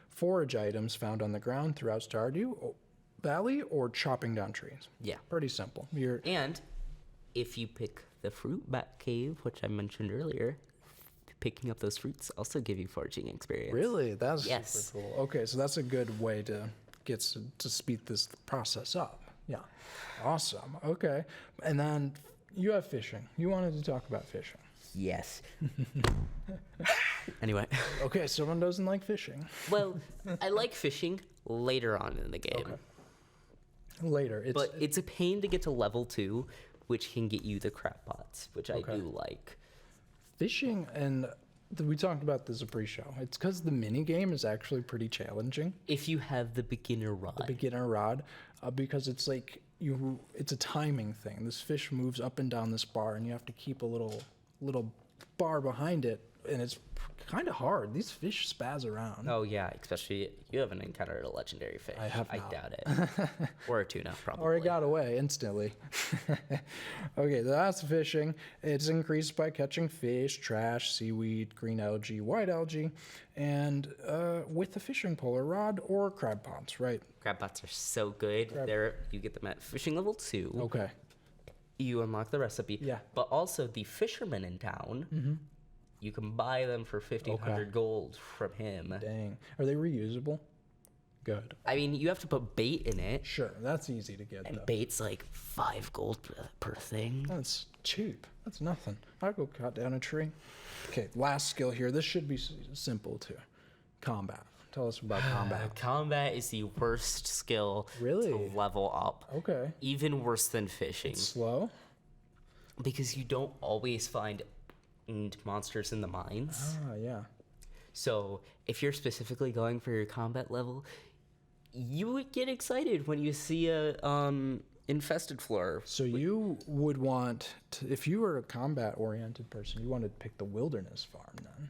forage items found on the ground throughout Stardew Valley or chopping down trees. Yeah. Pretty simple. And if you pick the fruit bat cave, which I mentioned earlier, picking up those fruits also give you foraging experience. Really? That's Yes. super cool. Okay, so that's a good way to speed this process up. Yeah. Awesome. Okay. And then you have fishing. You wanted to talk about fishing. Yes. Anyway. Okay, someone doesn't like fishing. Well, I like fishing later on in the game. Okay. Later. But it's a pain to get to level 2, which can get you the crab pots, which I do like. Fishing, and We talked about this pre-show. It's because the mini game is actually pretty challenging. If you have the beginner rod. Beginner rod, because it's like it's a timing thing. This fish moves up and down this bar, and you have to keep a little bar behind it, and it's kind of hard. These fish spaz around. Oh yeah, especially you haven't encountered a legendary fish. I have I not. doubt it. Or a tuna, probably. Or it got away instantly. Okay, that's fishing. It's increased by catching fish, trash, seaweed, green algae, white algae, and with the fishing pole or rod or crab pots, right? Crab pots are so good. You get them at fishing level 2. Okay. You unlock the recipe. Yeah. But also the fisherman in town. Mm-hmm. You can buy them for 1,500 gold from him. Dang. Are they reusable? Good. I mean, you have to put bait in it. Sure, that's easy to get, And though. bait's like 5 gold per thing. That's cheap. That's nothing. I'll go cut down a tree. Okay, last skill here. This should be simple, too. Combat. Tell us about combat. Combat is the worst skill Really? to level up. Okay. Even worse than fishing. Slow? Because you don't always find monsters in the mines. Ah, yeah. So if you're specifically going for your combat level, you would get excited when you see a infested floor. So you would want to, if you were a combat-oriented person, you wanted to pick the wilderness farm then.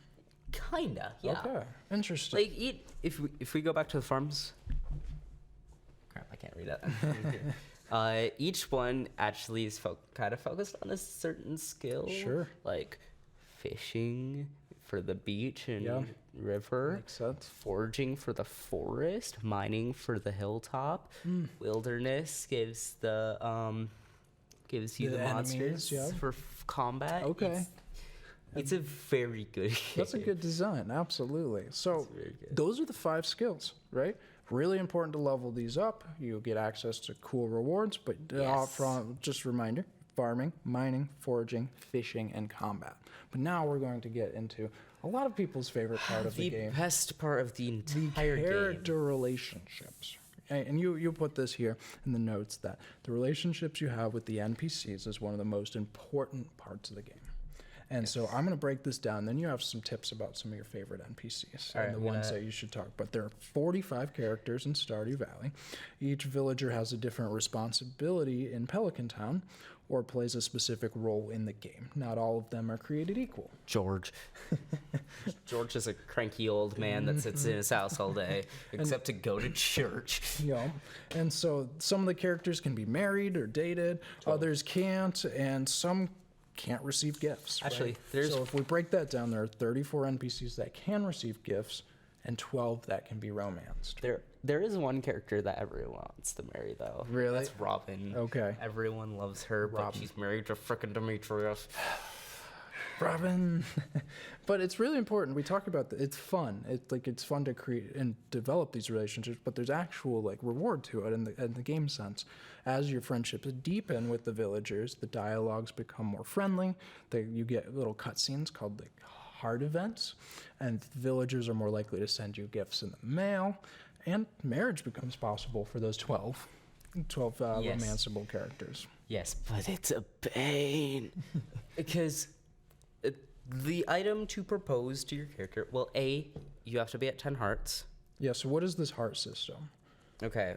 Kinda, yeah. Okay, interesting. Like if we go back to the farms. Crap, I can't read that. Each one actually is kind of focused on a certain skill. Sure. Like fishing for the beach and Yeah. river. Makes sense. Foraging for the forest. Mining for the hilltop. Wilderness gives you The the enemies, monsters yeah. for combat. Okay. It's a very good game. That's a good design, absolutely. So very good. those are the 5 skills, right? Really important to level these up. You get access to cool rewards, but from just a reminder, farming, mining, foraging, fishing, and combat. But now we're going to get into a lot of people's favorite part of the game. The best part of the entire game. Character relationships. And you put this here in the notes that the relationships you have with the NPCs is one of the most important parts of the game. And so I'm going to break this down. Then you have some tips about some of your favorite NPCs and the ones that you should talk about. There are 45 characters in Stardew Valley. Each villager has a different responsibility in Pelican Town or plays a specific role in the game. Not all of them are created equal. George. George is a cranky old man that sits in his house all day, except to go to church. Yeah. And so some of the characters can be married or dated, others can't, and some can't receive gifts. Actually, right? So if we break that down, there are 34 NPCs that can receive gifts and 12 that can be romanced. There is one character that everyone wants to marry, though. Really? That's Robin. Okay. Everyone loves her, but she's married to frickin' Demetrius. Robin. But it's really important. We talk about it's fun. It's fun to create and develop these relationships, but there's actual reward to it in the game sense. As your friendships deepen with the villagers, the dialogues become more friendly. You get little cutscenes called heart events, and villagers are more likely to send you gifts in the mail, and marriage becomes possible for those 12 Yes. romanceable characters. Yes, but it's a pain. Because the item to propose to your character, well, you have to be at 10 hearts. Yeah, so what is this heart system? Okay.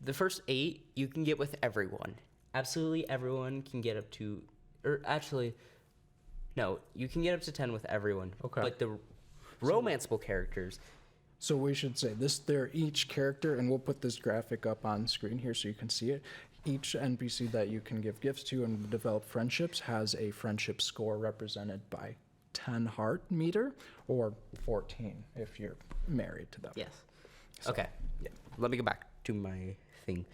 The first 8 you can get with everyone. Absolutely everyone can get up to, or actually, no, you can get up to 10 with everyone. Okay. But the romanceable characters, So we should say this, they're each character, and we'll put this graphic up on screen here so you can see it. Each NPC that you can give gifts to and develop friendships has a friendship score represented by 10 heart meter or 14 if you're married to them. yes. Okay. yeah. Let me go back to my thing.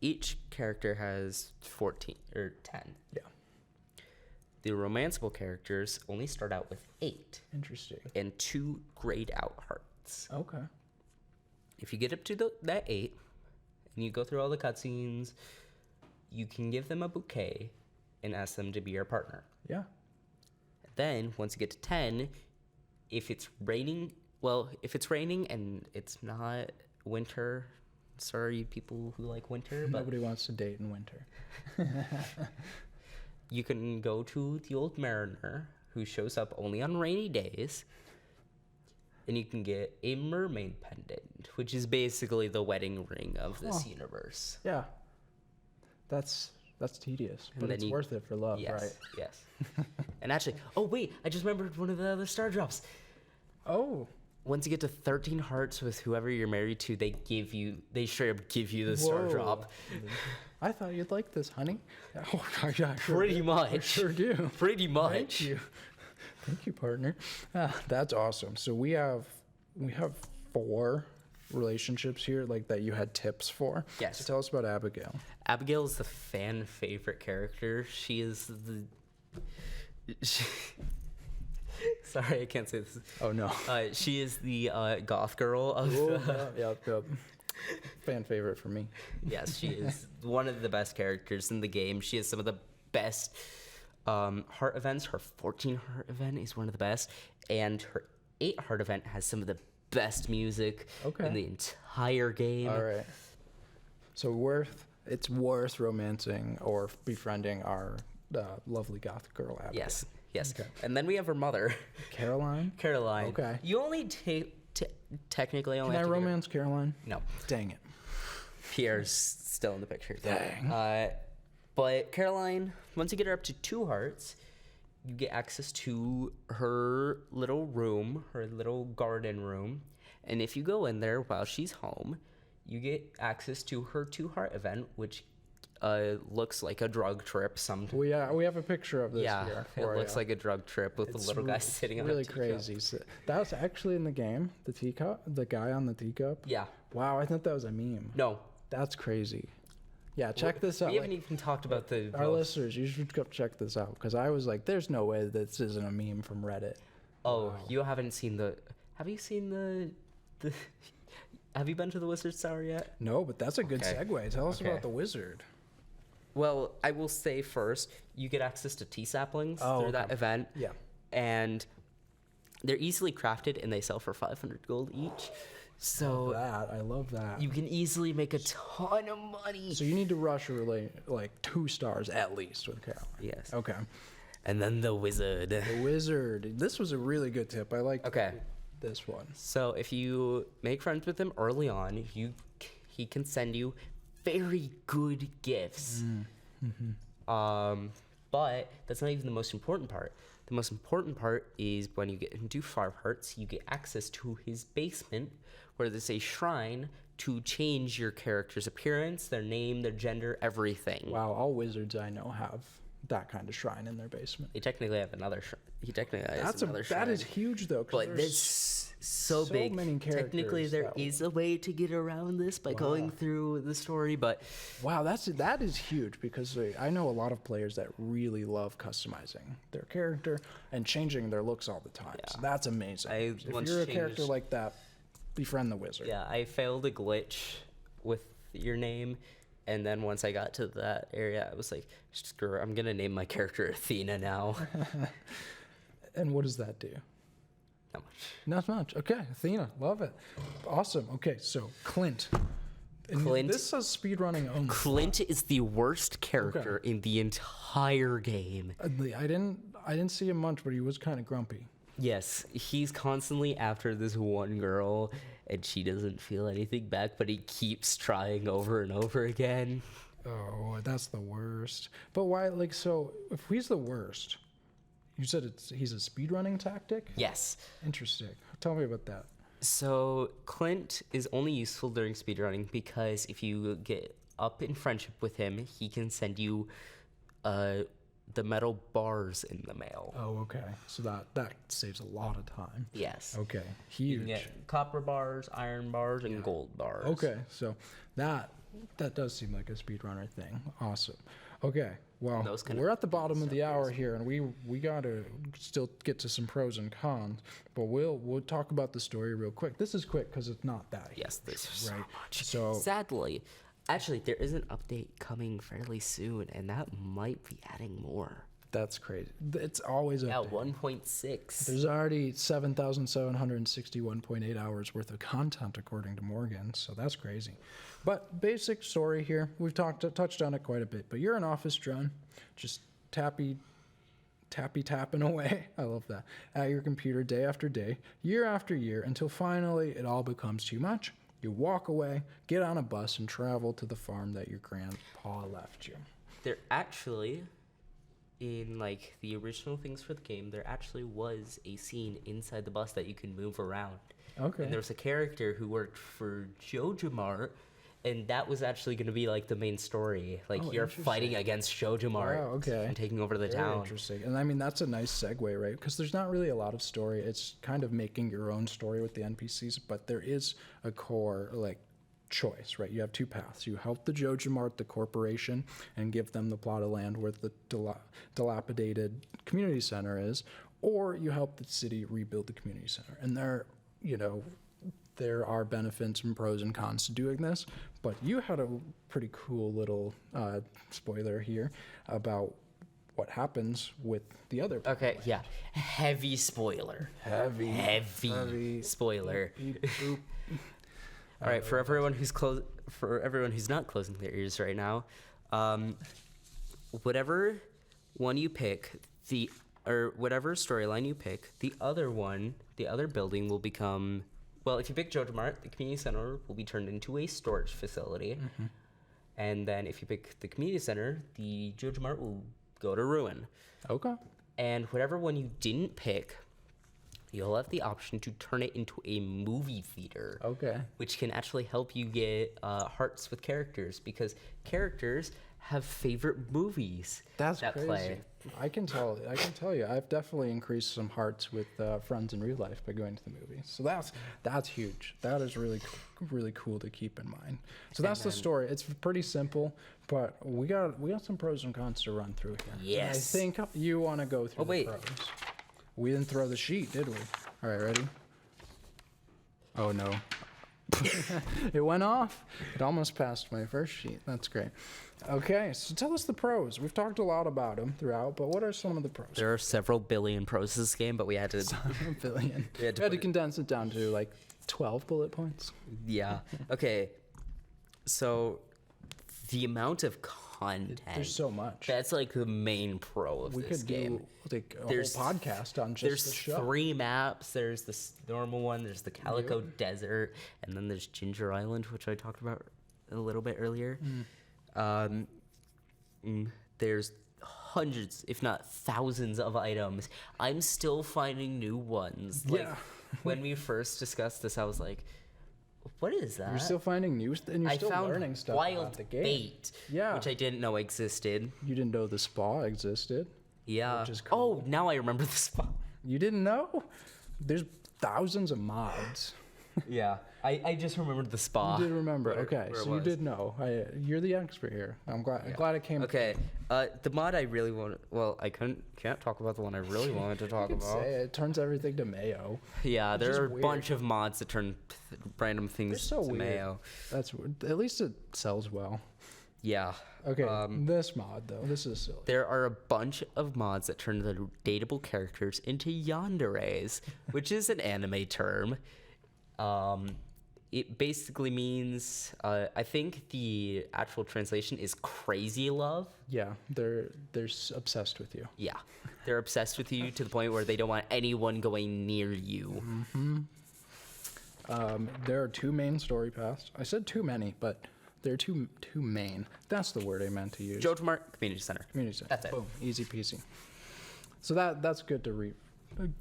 Each character has 14 or 10. Yeah. The romanceable characters only start out with 8 Interesting. and 2 grayed out hearts. Okay. If you get up to that 8 and you go through all the cutscenes, you can give them a bouquet and ask them to be your partner. Yeah. Then once you get to 10, if it's raining and it's not winter, sorry people who like winter, but Nobody wants to date in winter. you can go to the old mariner who shows up only on rainy days. And you can get a mermaid pendant, which is basically the wedding ring of this universe. Yeah. That's tedious, And but then it's you- worth it for love, Yes, right? yes. And actually, oh wait, I just remembered one of the other star drops. Oh. Once you get to 13 hearts with whoever you're married to, they straight up give you the star Whoa. drop. I thought you'd like this, honey. Oh, yeah, I sure Pretty do. much. I sure do. Pretty much. Thank you. Thank you, partner. That's awesome. So we have 4 relationships here, like that you had tips for. Yes. So tell us about Abigail. Abigail is the fan favorite character. She is sorry, I can't say this. Oh no. She is the goth girl of Yep. Fan favorite for me. Yes, she is one of the best characters in the game. She has some of the best heart events. Her 14 heart event is one of the best, and her 8 heart event has some of the best music in the entire game. All right. So it's worth romancing or befriending our lovely goth girl Abigail. Yes. Okay. And then we have her mother, Caroline. Caroline. You only technically only Can I have to get her- romance Caroline? No. Dang it. Pierre's still in the picture. Dang. But Caroline, once you get her up to 2 hearts, you get access to her little room, her little garden room. And if you go in there while she's home, you get access to her 2 heart event, which looks like a drug trip sometimes. We have a picture of this here. It looks like a drug trip with the little guy sitting on really a teacup. crazy. So that was actually in the game, the teacup, the guy on the teacup. Yeah. Wow, I thought that was a meme. No. That's crazy. Yeah, check this out. We haven't even talked about the... Our listeners, you should go check this out because I was like, "There's no way this isn't a meme from Reddit." Oh, you haven't seen the... Have you seen the... Have you been to the Wizard's Tower yet? No, but that's a good Okay. segue. Tell us Okay. about the wizard. Well, I will say first, you get access to tea saplings through that event. Yeah. And they're easily crafted and they sell for 500 gold each. So I love that. you can easily make a ton of money. So you need to rush like 2 stars at least with Caroline. Yes. Okay. And then the wizard. The wizard. This was a really good tip. I like this one. So if you make friends with him early on, he can send you very good gifts. But that's not even the most important part. The most important part is when you get into 5 hearts, you get access to his basement, where there's a shrine to change your character's appearance, their name, their gender, everything. Wow, all wizards I know have that kind of shrine in their basement. They technically have another shrine. He technically has another shrine. That is huge though. 'Cause But there's it's so big. many Technically, characters there that- is a way to get around this by going through the story, but Wow, that is huge because I know a lot of players that really love customizing their character and changing their looks all the time. So that's amazing. If once you're a character changed- like that, befriend the wizard. yeah, I failed a glitch with your name, and then once I got to that area, I was like, screw it, I'm gonna name my character Athena now. And what does that do? Not much. Not much. Okay, Athena, love it. Awesome. Okay, so Clint. And Clint. This says speedrunning only. Clint is the worst character in the entire game. I didn't see him much, but he was kind of grumpy. Yes, he's constantly after this one girl, and she doesn't feel anything back, but he keeps trying over and over again. Oh, that's the worst. But why? Like, so if he's the worst, you said he's a speedrunning tactic. Yes. Interesting. Tell me about that. So Clint is only useful during speedrunning because if you get up in friendship with him, he can send you the metal bars in the mail. Oh, okay. So that saves a lot of time. Yes. Okay. You can Huge. get copper bars, iron bars, and gold bars. Okay. So that does seem like a speedrunner thing. Awesome. Okay. Well, Those kind of we're at the bottom of the hour here, and we got to still get to some pros and cons, but we'll talk about the story real quick. This is quick because it's not that. Yes, there's so Right. much. So- sadly, actually, there is an update coming fairly soon, and that might be adding more. That's crazy. It's always At updated. 1.6. There's already 7,761.8 hours worth of content according to Morgan, so that's crazy. But basic story here, we've touched on it quite a bit. But you're an office drone, just tappy tapping away. I love that. At your computer day after day, year after year, until finally it all becomes too much. You walk away, get on a bus, and travel to the farm that your grandpa left you. There actually, in like the original things for the game, there actually was a scene inside the bus that you can move around. Okay. And there was a character who worked for Jojamart, and that was actually going to be like the main story. Like you're fighting against Jojamart and taking over the Very town. Interesting. And I mean, that's a nice segue, right? Because there's not really a lot of story. It's kind of making your own story with the NPCs, but there is a core, like, choice, right? You have two paths. You help the Jojamart, the corporation, and give them the plot of land where the dilapidated community center is, or you help the city rebuild the community center. And there are benefits and pros and cons to doing this, but you had a pretty cool little spoiler here about what happens with the other part. Okay, yeah. Heavy spoiler. Heavy spoiler. All right, for everyone who's not closing their ears right now, whatever one you pick, or whatever storyline you pick, the other building will become. Well, if you pick Jojamart, the community center will be turned into a storage facility, and then if you pick the community center, the Jojamart will go to ruin. Okay. And whatever one you didn't pick, you'll have the option to turn it into a movie theater. Okay. Which can actually help you get hearts with characters, because characters have favorite movies that crazy. Play. I can tell you, I've definitely increased some hearts with friends in real life by going to the movies. So that's huge. That is really cool to keep in mind. So that's the story. It's pretty simple, but we got some pros and cons to run through here. Yes. I think you want to go through the pros. We didn't throw the sheet, did we? All right, ready? Oh, no. It went off. It almost passed my first sheet. That's great. Okay, so tell us the pros. We've talked a lot about them throughout, but what are some of the pros? There are several billion pros to this game, but we had to... billion. We had to condense it down to like 12 bullet points. Yeah. Okay. So the amount of content. There's so much. That's like the main pro of this game. We could do like a whole podcast on just the show. There's 3 maps. There's the normal one. There's the Calico Desert. And then there's Ginger Island, which I talked about a little bit earlier. There's hundreds, if not thousands of items. I'm still finding new ones. Like, when we first discussed this, I was like, what is that? You're still finding new and you're still learning stuff about the game. Bait, which I didn't know existed. You didn't know the spa existed? Yeah. Which is cool. Oh, now I remember the spa. You didn't know? There's thousands of mods. Yeah. I just remembered the spa. You did remember. Okay, so you did know. You're the expert here. I'm glad it came. Okay. The mod I really want. Well, I can't talk about the one I really wanted to talk about. It turns everything to mayo. Yeah, there are a bunch of mods that turn random things to weird. mayo. That's weird. At least it sells well. Yeah. Okay. This mod though, this is silly. There are a bunch of mods that turn the dateable characters into yanderes, which is an anime term. It basically means, I think the actual translation is crazy love. Yeah, they're obsessed with you. Yeah, they're obsessed with you to the point where they don't want anyone going near you. There are 2 main story paths. I said too many, but there are two main. That's the word I meant to use. Jojamart Community Center. Community Center. That's it. Boom, easy peasy. So that's good to read. You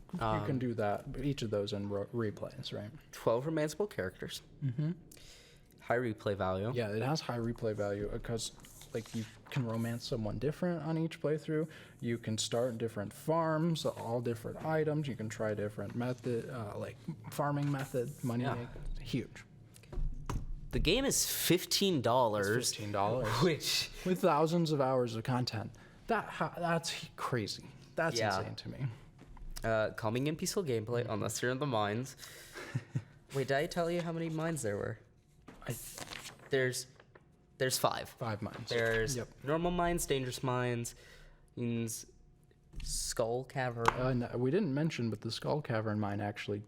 can do that, each of those in replays, right? 12 romanceable characters. High replay value. Yeah, it has high replay value because, like, you can romance someone different on each playthrough. You can start different farms, all different items. You can try different method, like farming method, money making. Huge. The game is $15. It's $15, which with thousands of hours of content. That's crazy. That's insane to me. Calming and peaceful gameplay, unless you're in the mines. Wait, did I tell you how many mines there were? There's 5. 5 mines. There's normal mines, dangerous mines, Skull Cavern. No, we didn't mention, but the Skull Cavern mine actually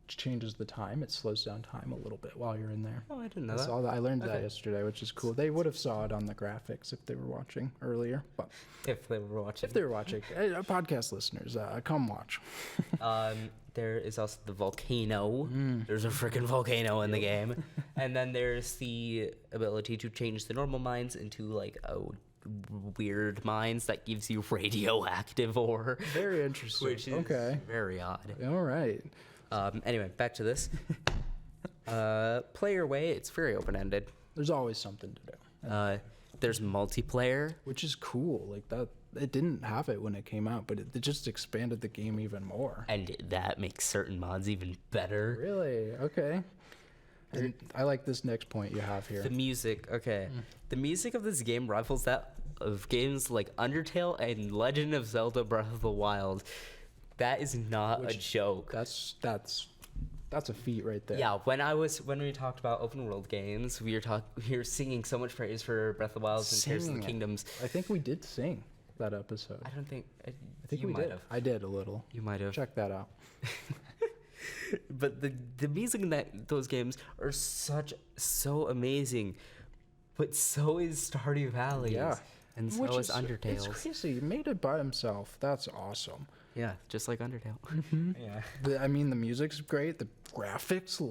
changes the time. It slows down time a little bit while you're in there. Oh, I didn't know That's that. all I learned that Okay. yesterday, which is cool. They would have saw it on the graphics if they were watching earlier, but If they were watching. if they were watching, podcast listeners, come watch. There is also the volcano. There's a freaking volcano in the game. And then there's the ability to change the normal mines into like weird mines that gives you radioactive ore. Very interesting. Which is okay. very odd. All right. Anyway, back to this. Player way, it's very open-ended. There's always something to do, There's multiplayer. which is cool. Like that, it didn't have it when it came out, but it just expanded the game even more. And that makes certain mods even better. Really? Okay. And I like this next point you have here. The music, okay. The music of this game rivals that of games like Undertale and Legend of Zelda Breath of the Wild. That is not a joke. That's a feat right there. Yeah, when we talked about open world games, we were singing so much praise for Breath of the Wild and Tears of Singing the it. Kingdoms. I think we did sing that episode. I don't think I think you we might did. have. I did a little. You might have. Check that out. But the music in those games are so amazing. But so is Stardew Valley. Yeah. And so Which is Undertale. It's crazy. He made it by himself. That's awesome. Yeah, just like Undertale. Yeah. I mean, the music's great. The graphics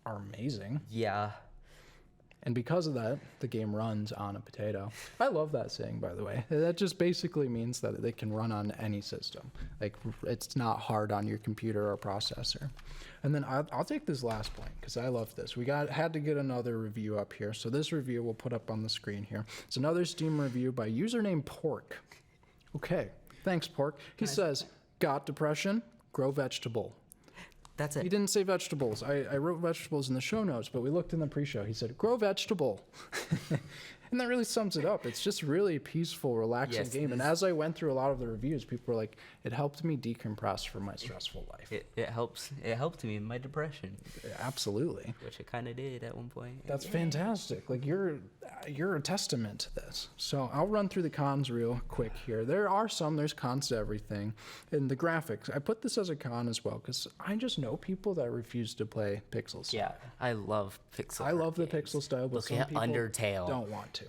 are amazing. Yeah. And because of that, the game runs on a potato. I love that saying, by the way. That just basically means that it can run on any system. Like, it's not hard on your computer or processor. And then I'll take this last point because I love this. Had to get another review up here. So this review we'll put up on the screen here. It's another Steam review by username Pork. Okay, thanks, Pork. He says, got depression? Grow vegetable. That's He it. didn't say vegetables. I wrote vegetables in the show notes, but we looked in the pre-show. He said, grow vegetable. And that really sums it up. It's just really a peaceful, relaxing Yes, game. And as I went through a lot of the reviews, people were like, it helped me decompress from my stressful life. It helped me in my depression, Absolutely. which it kind of did at one point. That's fantastic. Like you're a testament to this. So I'll run through the cons real quick here. There's cons to everything. And the graphics, I put this as a con as well because I just know people that refuse to play pixels. Yeah, I love pixel. I love the games. pixel style, but Look some at people Undertale. don't want to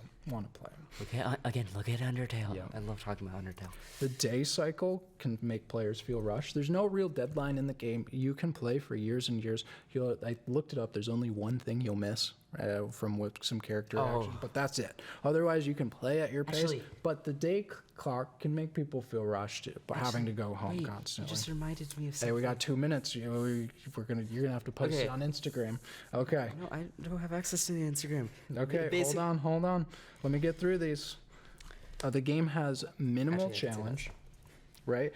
play them. Look at Undertale. Yeah. I love talking about Undertale. The day cycle can make players feel rushed. There's no real deadline in the game. You can play for years and years. I looked it up. There's only one thing you'll miss from some character action, but that's it. Otherwise, you can play at your pace. Actually- But the day clock can make people feel rushed by having to go home Wait, you constantly. just reminded me of Hey, something. we got 2 minutes. You're gonna have to post Okay. it on Instagram. Okay. No, I don't have access to the Instagram. Okay, Basic- hold on. Let me get through these. The game has minimal Actually, I didn't see challenge, right?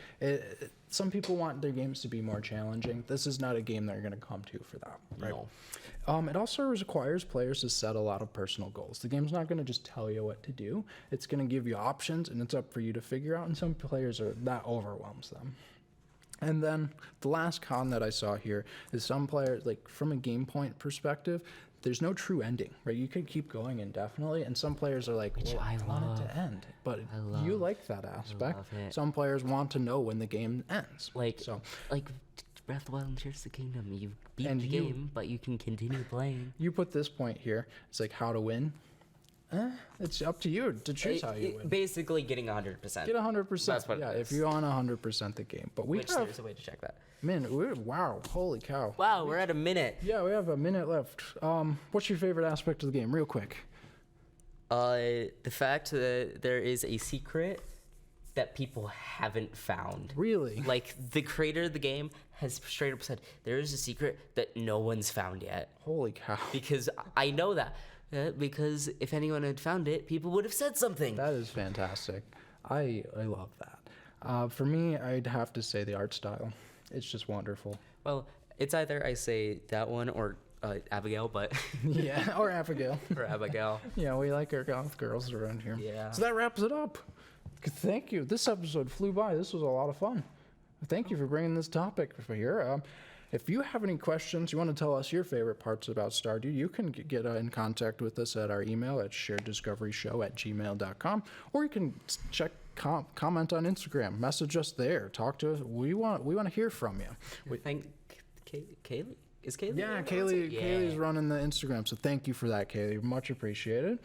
Some people want their games to be more challenging. This is not a game that you're going to come to for that, right? No. It also requires players to set a lot of personal goals. The game's not going to just tell you what to do. It's going to give you options, and it's up for you to figure out, and some players that overwhelms them. And then the last con that I saw here is some players, like from a game point perspective, there's no true ending, right? You could keep going indefinitely, and some players are like, well, I I want it love. to end. But I you love. like that aspect. love it. Some players want to know when the game ends. Like So Breath of the Wild and Tears of the Kingdom. You beat And the you- game, but you can continue playing. you put this point here. It's like how to win. It's up to you to choose how you win. Basically, getting 100%. Get 100%. That's what it Yeah, if is. you want 100% the game. But we Which have, there's a way to check that. wow, holy cow. Wow, we're at a minute. Yeah, we have a minute left. What's your favorite aspect of the game, real quick? The fact that there is a secret that people haven't found. Really? Like, the creator of the game has straight up said, there is a secret that no one's found yet. Holy cow. Because I know that. Because if anyone had found it, people would have said something. That is fantastic. I love that. For me, I'd have to say the art style. It's just wonderful. Well, it's either I say that one or Abigail, but... Yeah, or Abigail. or Abigail. Yeah, we like our goth girls around here. Yeah. So that wraps it up. Thank you. This episode flew by. This was a lot of fun. Thank you for bringing this topic for here. If you have any questions, you want to tell us your favorite parts about Stardew, you can get in contact with us at our email at shareddiscoveryshow@gmail.com, or you can comment on Instagram, message us there, talk to us. We want to hear from you. Kaylee? Is Kaylee? Yeah, the one that runs it? Kaylee's running the Instagram, so thank you for that, Kaylee. Much appreciated.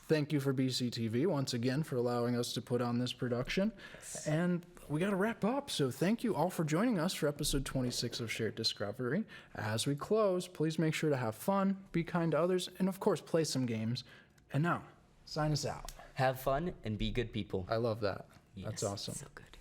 Thank you for BCTV once again for allowing us to put on this production. Yes. And we got to wrap up, so thank you all for joining us for episode 26 of Shared Discovery. As we close, please make sure to have fun, be kind to others, and of course, play some games. And now, sign us out. Have fun and be good people. I love that. Yes, That's awesome. So good.